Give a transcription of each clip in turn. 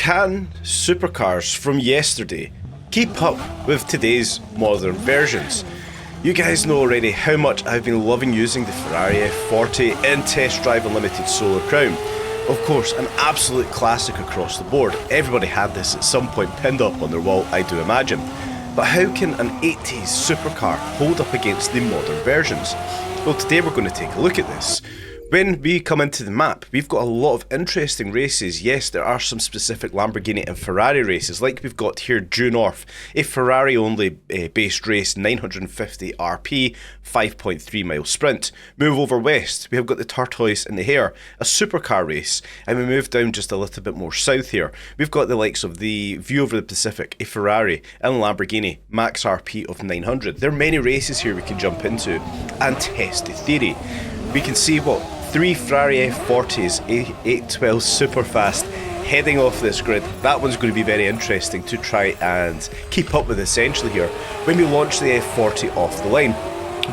Can supercars from yesterday keep up with today's modern versions? You guys know already how much I've been loving using the Ferrari F40 in Test Drive Unlimited Solar Crown. Of course, an absolute classic across the board. Everybody had this at some point pinned up on their wall, I do imagine. But how can an 80s supercar hold up against the modern versions? Well, today we're going to take a look at this. When we come into the map, we've got a lot of interesting races. Yes, there are some specific Lamborghini and Ferrari races, like we've got here due north, a Ferrari only based race, 950 RP, 5.3 mile sprint. Move over west, we have got the Tortoise and the Hare, a supercar race, and we move down just a little bit more south here. We've got the likes of the View over the Pacific, a Ferrari and a Lamborghini, max RP of 900. There are many races here we can jump into and test the theory. We can see what 3 Ferrari F40s, 812 Superfast heading off this grid. That one's going to be very interesting to try and keep up with essentially here. When we launch the F40 off the line,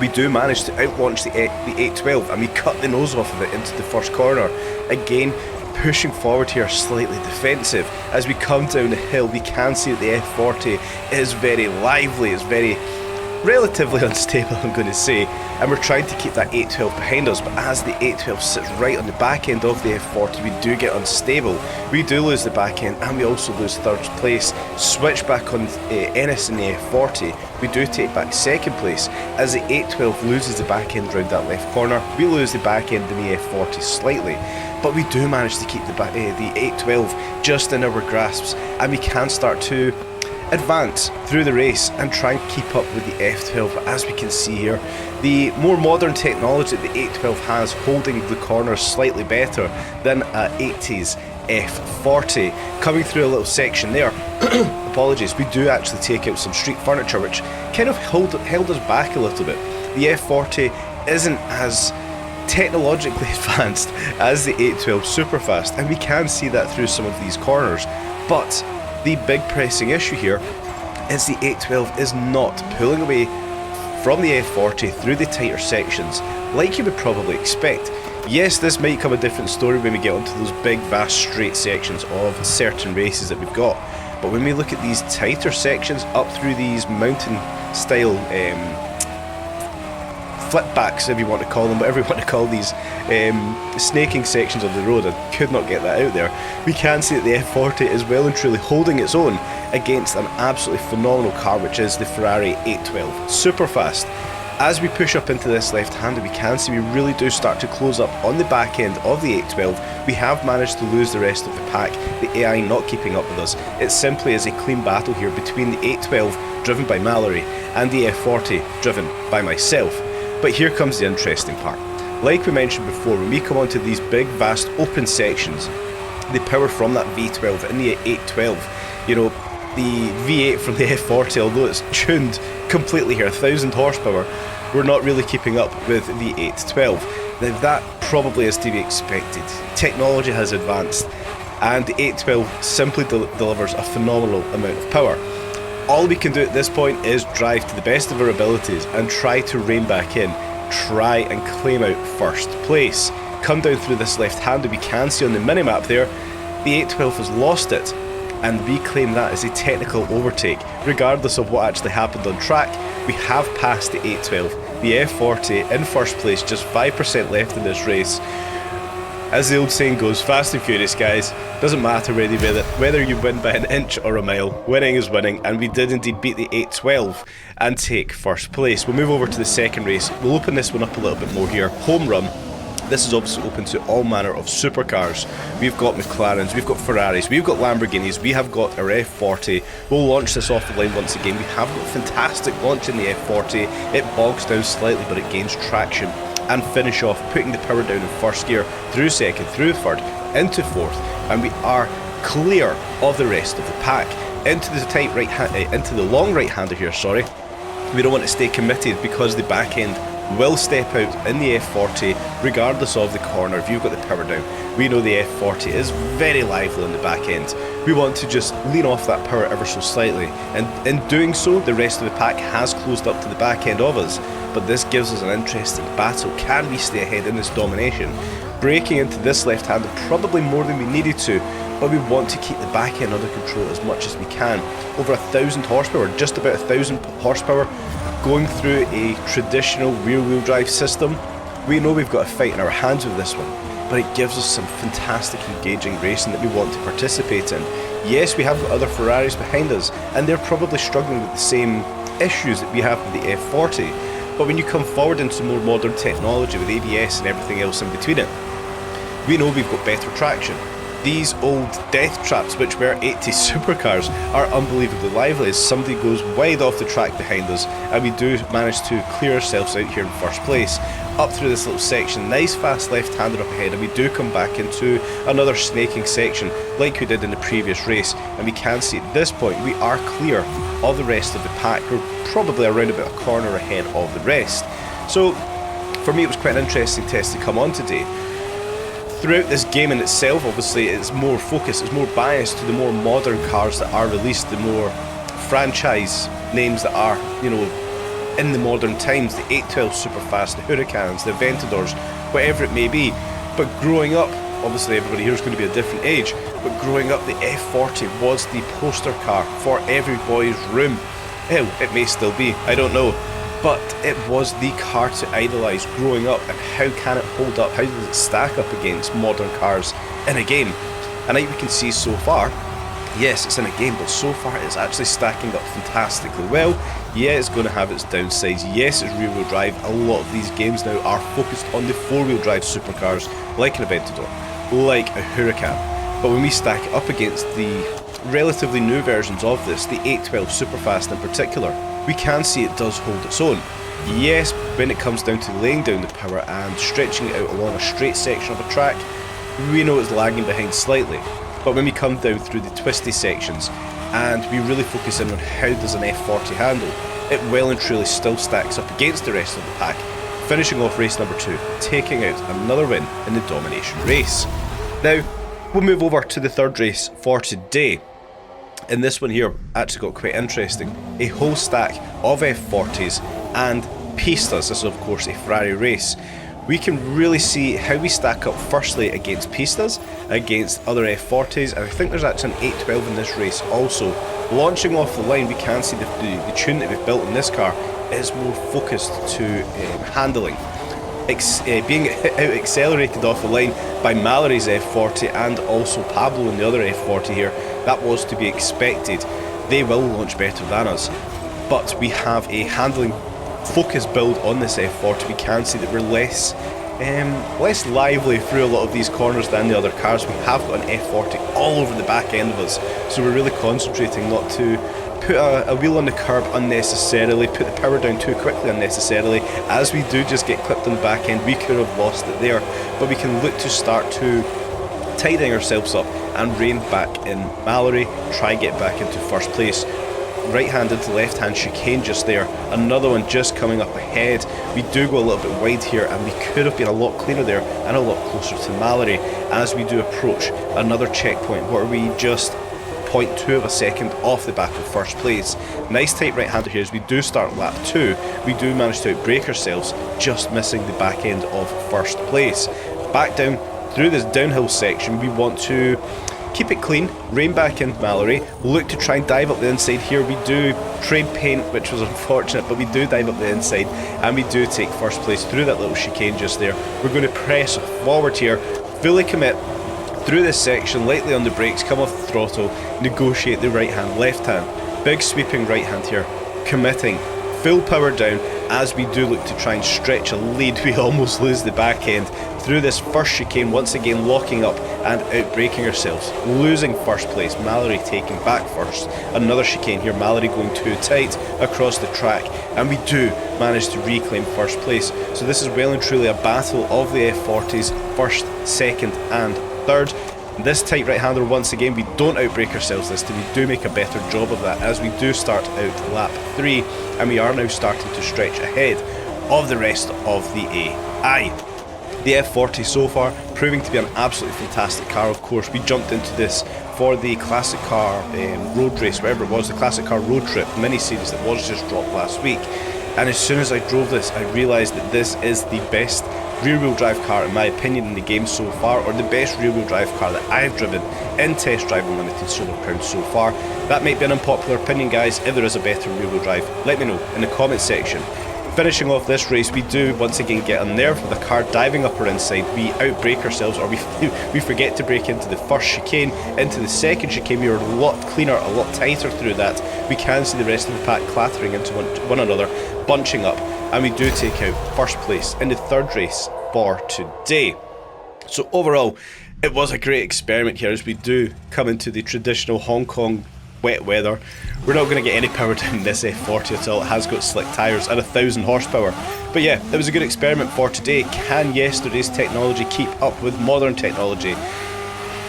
we do manage to outlaunch the 812 and we cut the nose off of it into the first corner. Again, pushing forward here, slightly defensive. As we come down the hill, we can see that the F40 is very lively, it's very relatively unstable, I'm going to say, and we're trying to keep that 812 behind us, but as the 812 sits right on the back end of the F40, we do get unstable. We do lose the back end and we also lose third place. Switch back on Ennis in the F40, we do take back second place. As the 812 loses the back end round that left corner, we lose the back end in the F40 slightly, but we do manage to keep the 812 just in our grasps, and we can start to advance through the race and try and keep up with the F12. But as we can see here, the more modern technology that the 812 has, holding the corners slightly better than a 80s F40. Coming through a little section there, apologies, we do actually take out some street furniture which kind of held us back a little bit. The F40 isn't as technologically advanced as the 812 Superfast, and we can see that through some of these corners, but the big pressing issue here is the 812 is not pulling away from the F40 through the tighter sections like you would probably expect. Yes, this might come a different story when we get onto those big vast straight sections of certain races that we've got, but when we look at these tighter sections up through these mountain style flipbacks, if you want to call them, whatever you want to call these snaking sections of the road, I could not get that out there, we can see that the F40 is well and truly holding its own against an absolutely phenomenal car, which is the Ferrari 812 Superfast. As we push up into this left-hander, we can see we really do start to close up on the back end of the 812. We have managed to lose the rest of the pack, the AI not keeping up with us. It simply is a clean battle here between the 812 driven by Mallory and the F40 driven by myself. But here comes the interesting part. Like we mentioned before, when we come onto these big vast open sections, the power from that V12 and the 812, you know, the V8 from the F40, although it's tuned completely here, 1000 horsepower, we're not really keeping up with the 812. Now that probably is to be expected. Technology has advanced and the 812 simply delivers a phenomenal amount of power. All we can do at this point is drive to the best of our abilities and try to rein back in, try and claim out first place. Come down through this left-hander, we can see on the minimap there, the 812 has lost it, and we claim that as a technical overtake. Regardless of what actually happened on track, we have passed the 812. The F40 in first place, just 5% left in this race. As the old saying goes, fast and furious, guys. Doesn't matter really whether you win by an inch or a mile. Winning is winning, and we did indeed beat the 812 and take first place. We'll move over to the second race. We'll open this one up a little bit more here. Home run. This is obviously open to all manner of supercars. We've got McLarens, we've got Ferraris, we've got Lamborghinis, we have got our F40. We'll launch this off the line once again. We have got a fantastic launch in the F40. It bogs down slightly, but it gains traction. And finish off putting the power down in first gear, through second, through third, into fourth, and we are clear of the rest of the pack. Into the long right-hander here, sorry. We don't want to stay committed because the back end will step out in the F40 regardless of the corner. If you've got the power down, we know the F40 is very lively on the back end. We want to just lean off that power ever so slightly, and in doing so the rest of the pack has closed up to the back end of us, but this gives us an interesting battle. Can we stay ahead in this domination? Breaking into this left-hander probably more than we needed to, but we want to keep the back end under control as much as we can. Over 1,000 horsepower, just about 1,000 horsepower, going through a traditional rear-wheel drive system. We know we've got a fight in our hands with this one, but it gives us some fantastic engaging racing that we want to participate in. Yes, we have got other Ferraris behind us, and they're probably struggling with the same issues that we have with the F40, but when you come forward into more modern technology with ABS and everything else in between it, we know we've got better traction. These old death traps, which were 80 supercars, are unbelievably lively as somebody goes wide off the track behind us, and we do manage to clear ourselves out here in first place. Up through this little section, nice fast left-hander up ahead, and we do come back into another snaking section like we did in the previous race, and we can see at this point we are clear of the rest of the pack. We're probably around about a corner ahead of the rest. So for me it was quite an interesting test to come on today. Throughout this game in itself, obviously, it's more focused, it's more biased to the more modern cars that are released, the more franchise names that are, you know, in the modern times, the 812 Superfast, the Huracans, the Aventadors, whatever it may be. But growing up, obviously everybody here is going to be a different age, but growing up the F40 was the poster car for every boy's room. Hell, it may still be, I don't know. But it was the car to idolise growing up, and how can it hold up, how does it stack up against modern cars in a game? And like we can see so far, yes, it's in a game, but so far it's actually stacking up fantastically well. Yeah, it's going to have its downsides. Yes, it's rear-wheel drive. A lot of these games now are focused on the four-wheel drive supercars, like an Aventador, like a Huracan. But when we stack it up against the relatively new versions of this, the 812 Superfast in particular, we can see it does hold its own. Yes, when it comes down to laying down the power and stretching it out along a straight section of a track, we know it's lagging behind slightly. But when we come down through the twisty sections and we really focus in on how does an F40 handle, it well and truly still stacks up against the rest of the pack, finishing off race number 2, taking out another win in the domination race. Now, we'll move over to the third race for today. And this one here actually got quite interesting. A whole stack of F40s and Pistas. This is of course a Ferrari race. We can really see how we stack up firstly against Pistas, against other F40s, and I think there's actually an 812 in this race also. Launching off the line, we can see the tune that we've built in this car is more focused to handling. Being out-accelerated off the line by Mallory's F40 and also Pablo and the other F40 here, that was to be expected. They will launch better than us, but we have a handling focus build on this F40. We can see that we're less lively through a lot of these corners than the other cars. We have got an F40 all over the back end of us, so we're really concentrating not to put a wheel on the curb unnecessarily, put the power down too quickly unnecessarily. As we do just get clipped on the back end, we could have lost it there, but we can look to start to tidying ourselves up and rein back in Mallory, try get back into first place. Right hand into left hand chicane just there, another one just coming up ahead. We do go a little bit wide here and we could have been a lot cleaner there and a lot closer to Mallory as we do approach another checkpoint where we just 0.2 of a second off the back of first place. Nice tight right hander here as we do start lap 2. We do manage to outbrake ourselves, just missing the back end of first place. Back down through this downhill section, we want to keep it clean, rein back in Mallory, look to try and dive up the inside here. We do trade paint, which was unfortunate, but we do dive up the inside and we do take first place through that little chicane just there. We're going to press forward here, fully commit through this section, lightly on the brakes, come off the throttle, negotiate the right hand, left hand, big sweeping right hand here, committing, full power down as we do look to try and stretch a lead. We almost lose the back end through this first chicane, once again locking up and outbraking ourselves, losing first place, Mallory taking back first. Another chicane here, Mallory going too tight across the track, and we do manage to reclaim first place. So this is well and truly a battle of the F40s, first, second and third. This tight right hander, once again, we don't outbrake ourselves this time, we do make a better job of that as we do start out lap 3 and we are now starting to stretch ahead of the rest of the AI. The F40 so far proving to be an absolutely fantastic car. Of course, we jumped into this for the classic car road race, whatever it was, the classic car road trip mini series that was just dropped last week. and as soon as I drove this, I realised that this is the best rear-wheel drive car in my opinion in the game so far, or the best rear-wheel drive car that I've driven in Test Drive Unlimited Supercars so far. That might be an unpopular opinion, guys. If there is a better rear-wheel drive, let me know in the comment section. Finishing off this race, we do once again get unnerved with a car diving up our inside. We outbrake ourselves, or we forget to brake into the first chicane, into the second chicane. We are a lot cleaner, a lot tighter through that. We can see the rest of the pack clattering into one another, bunching up, and we do take out first place in the third race for today. So overall, it was a great experiment here as we do come into the traditional Hong Kong wet weather. We're not going to get any power down this F40 at all. It has got slick tyres and 1,000 horsepower. But yeah, it was a good experiment for today. Can yesterday's technology keep up with modern technology?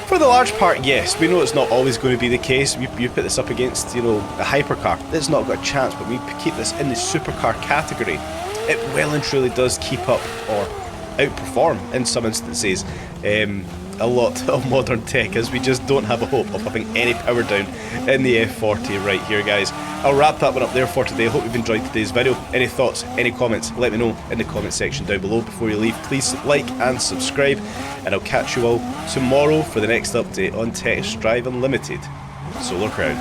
For the large part, yes. We know it's not always going to be the case. You put this up against, you know, a hypercar. It's not got a chance, but we keep this in the supercar category. It well and truly does keep up, or outperform in some instances, a lot of modern tech, as we just don't have a hope of having any power down in the F40 right here, guys. I'll wrap that one up there for today. I hope you've enjoyed today's video. Any thoughts, any comments, let me know in the comment section down below. Before you leave, please like and subscribe, and I'll catch you all tomorrow for the next update on Test Drive Unlimited Solar Crown.